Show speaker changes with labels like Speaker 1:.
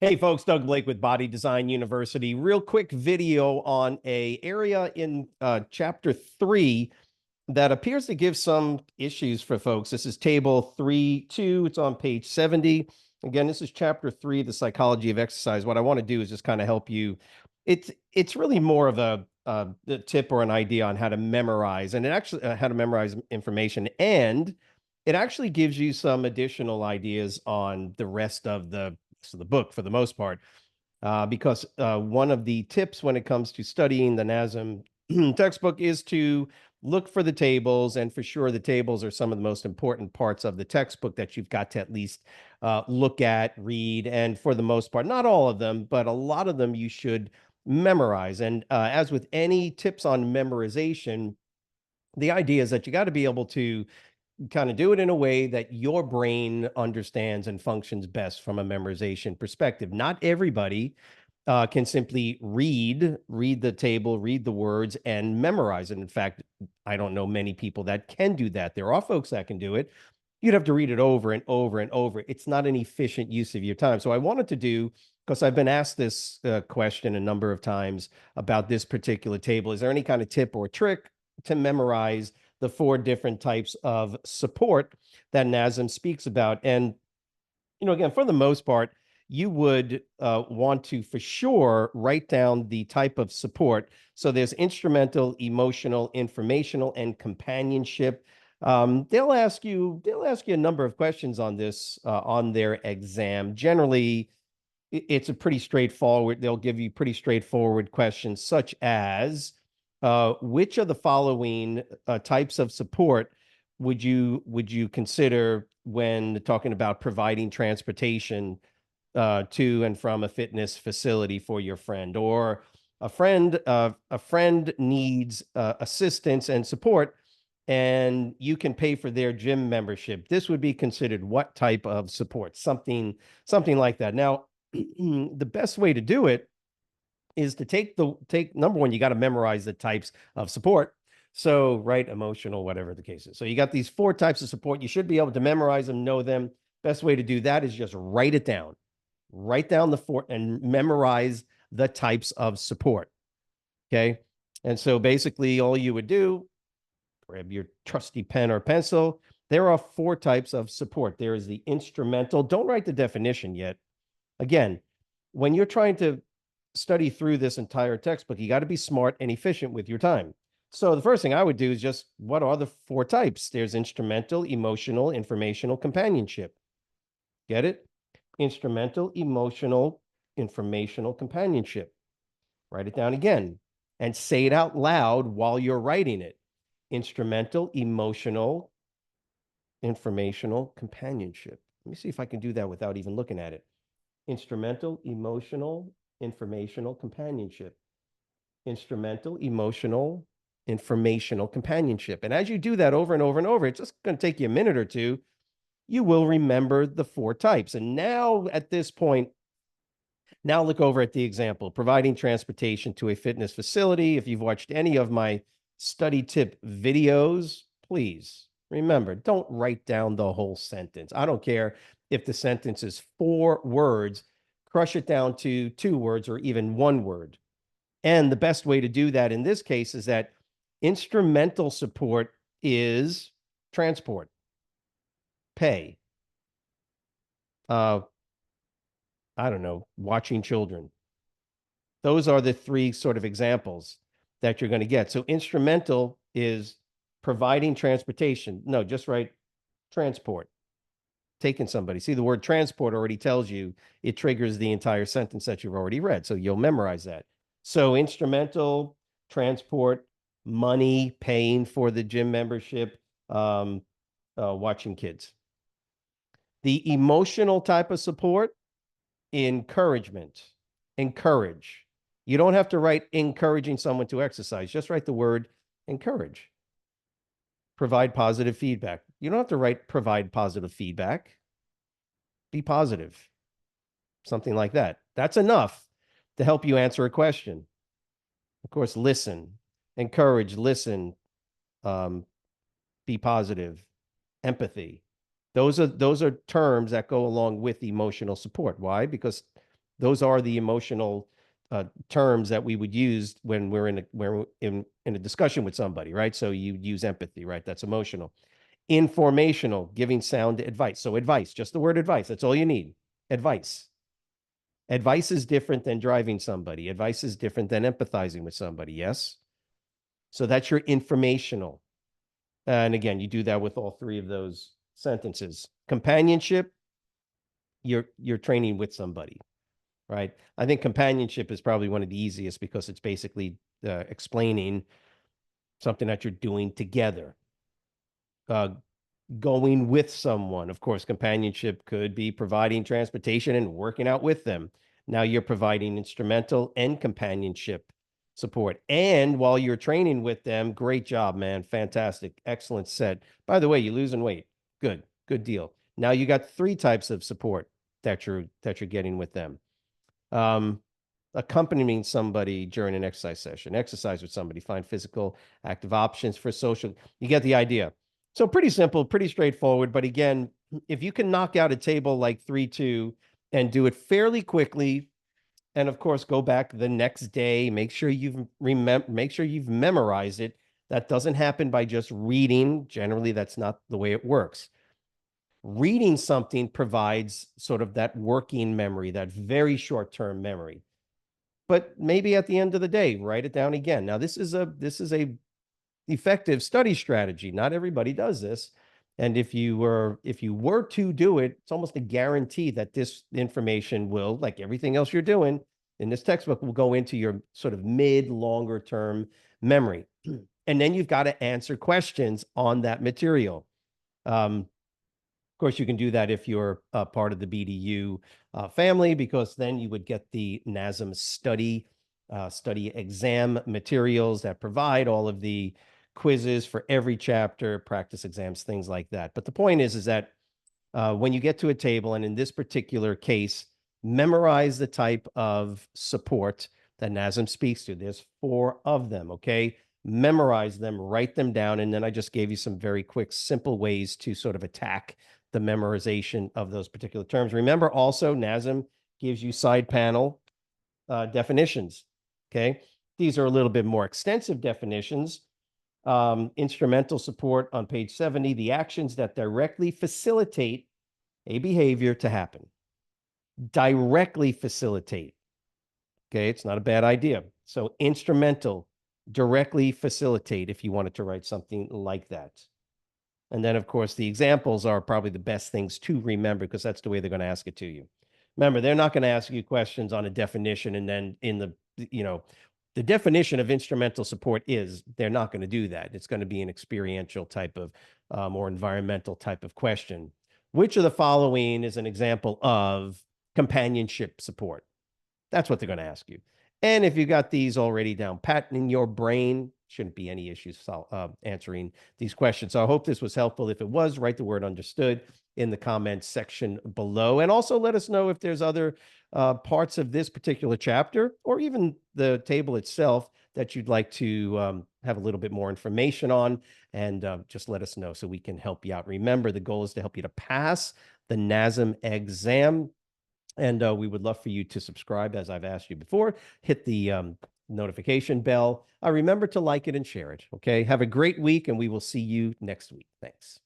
Speaker 1: Hey folks, Doug Blake with Body Design University. Real quick video on a area in chapter 3 that appears to give some issues for folks. This is table 3.2. It's on page 70. Again, this is chapter 3, the psychology of exercise. What I want to do is just kind of help you. It's really more of a tip or an idea on how to memorize, and it actually how to memorize information, and it actually gives you some additional ideas on the rest of the book for the most part, because one of the tips when it comes to studying the NASM textbook is to look for the tables, and for sure the tables are some of the most important parts of the textbook that you've got to at least look at, read, and for the most part, not all of them, but a lot of them you should memorize. And as with any tips on memorization, the idea is that you got to be able to kind of do it in a way that your brain understands and functions best from a memorization perspective. Not everybody can simply read the table, read the words, and memorize it. In fact, I don't know many people that can do that. There are folks that can do it. You'd have to read it over and over and over. It's not an efficient use of your time. So I wanted to do, because I've been asked this question a number of times about this particular table. Is there any kind of tip or trick to memorize the 4 different types of support that NASM speaks about? And, again, for the most part, you would want to, for sure, write down the type of support. So there's instrumental, emotional, informational, and companionship. They'll ask you a number of questions on this on their exam. Generally, it's a pretty straightforward. They'll give you pretty straightforward questions, such as which of the following types of support would you consider when talking about providing transportation to and from a fitness facility for your friend, or a friend needs assistance and support, and you can pay for their gym membership? This would be considered what type of support? Something like that. Now, the best way to do it is to take number one, you got to memorize the types of support. So, right, emotional, whatever the case is. So you got these 4 types of support. You should be able to memorize them, know them. Best way to do that is just write it down. Write down the 4 and memorize the types of support. Okay. And so basically all you would do, grab your trusty pen or pencil. There are 4 types of support. There is the instrumental. Don't write the definition yet. Again, when you're trying to study through this entire textbook, you got to be smart and efficient with your time. So the first thing I would do is just, what are the 4 types? There's instrumental, emotional, informational, companionship. Get it? Instrumental, emotional, informational, companionship. Write it down again and say it out loud while you're writing it. Instrumental, emotional, informational, companionship. Let me see if I can do that without even looking at it. Instrumental, emotional, informational, companionship. Instrumental, emotional, informational, companionship. And as you do that over and over and over, it's just going to take you a minute or two. You will remember the 4 types. And now at this point, now look over at the example, providing transportation to a fitness facility. If you've watched any of my study tip videos, please remember, don't write down the whole sentence. I don't care if the sentence is 4 words, crush it down to 2 words or even 1 word. And the best way to do that in this case is that instrumental support is transport, pay, I don't know, watching children. Those are the 3 sort of examples that you're going to get. So instrumental is providing transportation. No, just write transport. Taking somebody. See, the word transport already tells you, it triggers the entire sentence that you've already read. So you'll memorize that. So instrumental, transport, money, paying for the gym membership, watching kids. The emotional type of support, encouragement. Encourage. You don't have to write encouraging someone to exercise. Just write the word encourage. Provide positive feedback. You don't have to write provide positive feedback. Be positive. Something like that. That's enough to help you answer a question. Of course, listen, encourage, listen, be positive, empathy. Those are terms that go along with emotional support. Why? Because Those are the emotional terms that we would use when we're in a discussion with somebody, right? So you use empathy, right? That's emotional. Informational, giving sound advice. So advice, just the word advice. That's all you need. Advice. Advice is different than driving somebody. Advice is different than empathizing with somebody. Yes. So that's your informational. And again, you do that with all three of those sentences. Companionship, you're training with somebody, right? I think companionship is probably one of the easiest because it's basically explaining something that you're doing together. Uh, Going with someone. Of course, companionship could be providing transportation and working out with them. Now you're providing instrumental and companionship support. And while you're training with them, great job, man. Fantastic. Excellent set. By the way, you're losing weight. Good. Good deal. Now you got three types of support that you're getting with them. Um, Accompanying somebody during an exercise session, exercise with somebody, find physical active options for social. You get the idea. So pretty simple, pretty straightforward. But again, if you can knock out a table like 3-2 and do it fairly quickly, and of course go back the next day, make sure you've memorized it. That doesn't happen by just reading. Generally, that's not the way it works. Reading something provides sort of that working memory, that very short-term memory. But maybe at the end of the day, write it down again. Now, this is a effective study strategy. Not everybody does this. And if you were to do it, it's almost a guarantee that this information will, like everything else you're doing in this textbook, will go into your sort of longer term memory. And then you've got to answer questions on that material. Of course, you can do that if you're part of the BDU family, because then you would get the NASM study exam materials that provide all of the quizzes for every chapter, practice exams, things like that. But the point is that when you get to a table, and in this particular case, memorize the type of support that NASM speaks to. There's 4 of them, okay? Memorize them, write them down, and then I just gave you some very quick, simple ways to sort of attack the memorization of those particular terms. Remember also, NASM gives you side panel definitions, okay? These are a little bit more extensive definitions. Instrumental support on page 70, the actions that directly facilitate a behavior to happen. Directly facilitate. Okay, it's not a bad idea. So instrumental, directly facilitate if you wanted to write something like that. And then, of course, the examples are probably the best things to remember because that's the way they're going to ask it to you. Remember, they're not going to ask you questions on a definition and then the definition of instrumental support is they're not going to do that. It's going to be an experiential type of or environmental type of question. Which of the following is an example of companionship support? That's what they're going to ask you. And if you got these already down pat in your brain, shouldn't be any issues answering these questions. So I hope this was helpful. If it was, write the word understood in the comments section below. And also let us know if there's other parts of this particular chapter or even the table itself that you'd like to have a little bit more information on. And just let us know so we can help you out. Remember, the goal is to help you to pass the NASM exam. And we would love for you to subscribe, as I've asked you before. Hit the notification bell. Remember to like it and share it. Okay. Have a great week, and we will see you next week. Thanks.